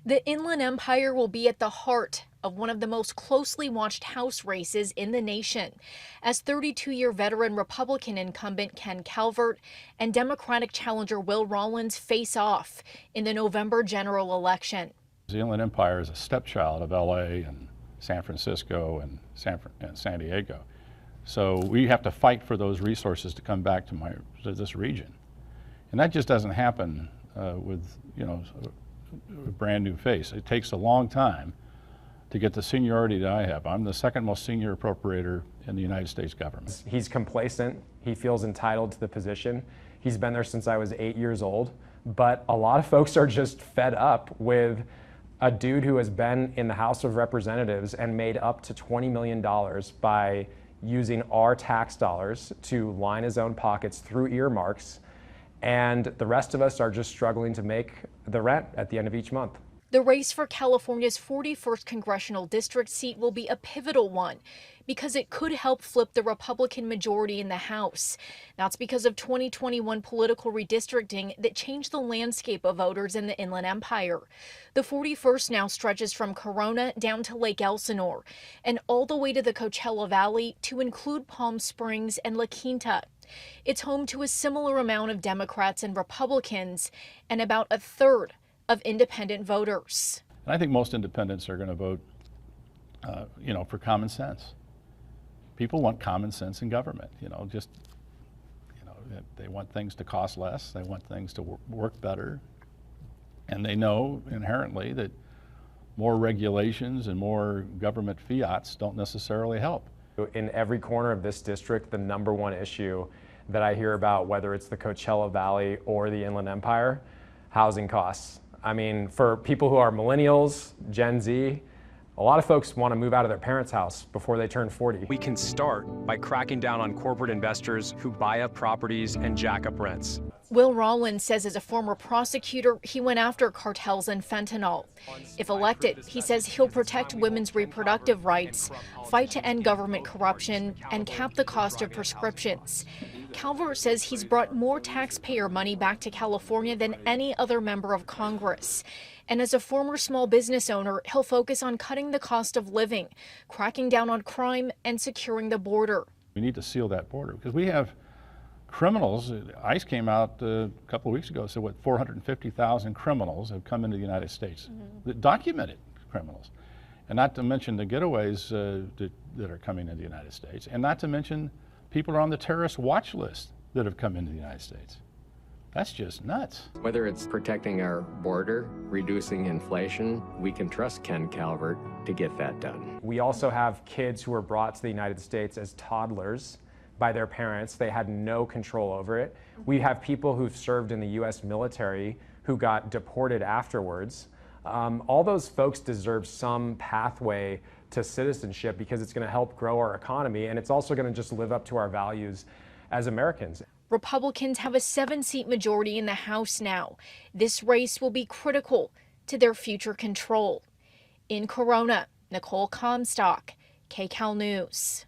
The Inland Empire will be at the heart of one of the most closely watched House races in the nation, as 32-year veteran Republican incumbent Ken Calvert and Democratic challenger Will Rollins face off in the November general election. The Inland Empire is a stepchild of LA and San Francisco and San Diego. So we have to fight for those resources to come back to this region. And that just doesn't happen with, a brand new face. It takes a long time to get the seniority that I have. I'm the second most senior appropriator in the United States government. He's complacent. He feels entitled to the position. He's been there since I was 8 years old. But a lot of folks are just fed up with a dude who has been in the House of Representatives and made up to $20 million by using our tax dollars to line his own pockets through earmarks. And the rest of us are just struggling to make the rent at the end of each month. The race for California's 41st congressional district seat will be a pivotal one because it could help flip the Republican majority in the House. That's because of 2021 political redistricting that changed the landscape of voters in the Inland Empire. The 41st now stretches from Corona down to Lake Elsinore and all the way to the Coachella Valley to include Palm Springs and La Quinta. It's home to a similar amount of Democrats and Republicans and about a third of independent voters. And I think most independents are going to vote, for common sense. People want common sense in government. They want things to cost less. They want things to work better. And they know inherently that more regulations and more government fiats don't necessarily help. In every corner of this district, the number one issue that I hear about, whether it's the Coachella Valley or the Inland Empire, housing costs. I mean, for people who are millennials, Gen Z, a lot of folks want to move out of their parents' house before they turn 40. We can start by cracking down on corporate investors who buy up properties and jack up rents. Will Rollins says as a former prosecutor, he went after cartels and fentanyl. If elected, he says he'll protect women's reproductive rights, fight to end government corruption, and cap the cost of prescriptions. Calvert says he's brought more taxpayer money back to California than any other member of Congress. And as a former small business owner, he'll focus on cutting the cost of living, cracking down on crime, and securing the border. We need to seal that border because we have criminals. ICE came out a couple of weeks ago and said, 450,000 criminals have come into the United States, documented criminals. And not to mention the getaways that are coming into the United States, and not to mention people are on the terrorist watch list that have come into the United States. That's just nuts. Whether it's protecting our border, reducing inflation, we can trust Ken Calvert to get that done. We also have kids who were brought to the United States as toddlers by their parents. They had no control over it. We have people who've served in the U.S. military who got deported afterwards. All those folks deserve some pathway to citizenship because it's going to help grow our economy, and it's also going to just live up to our values as Americans. Republicans have a 7-seat majority in the House now. This race will be critical to their future control. In Corona, Nicole Comstock, KCAL News.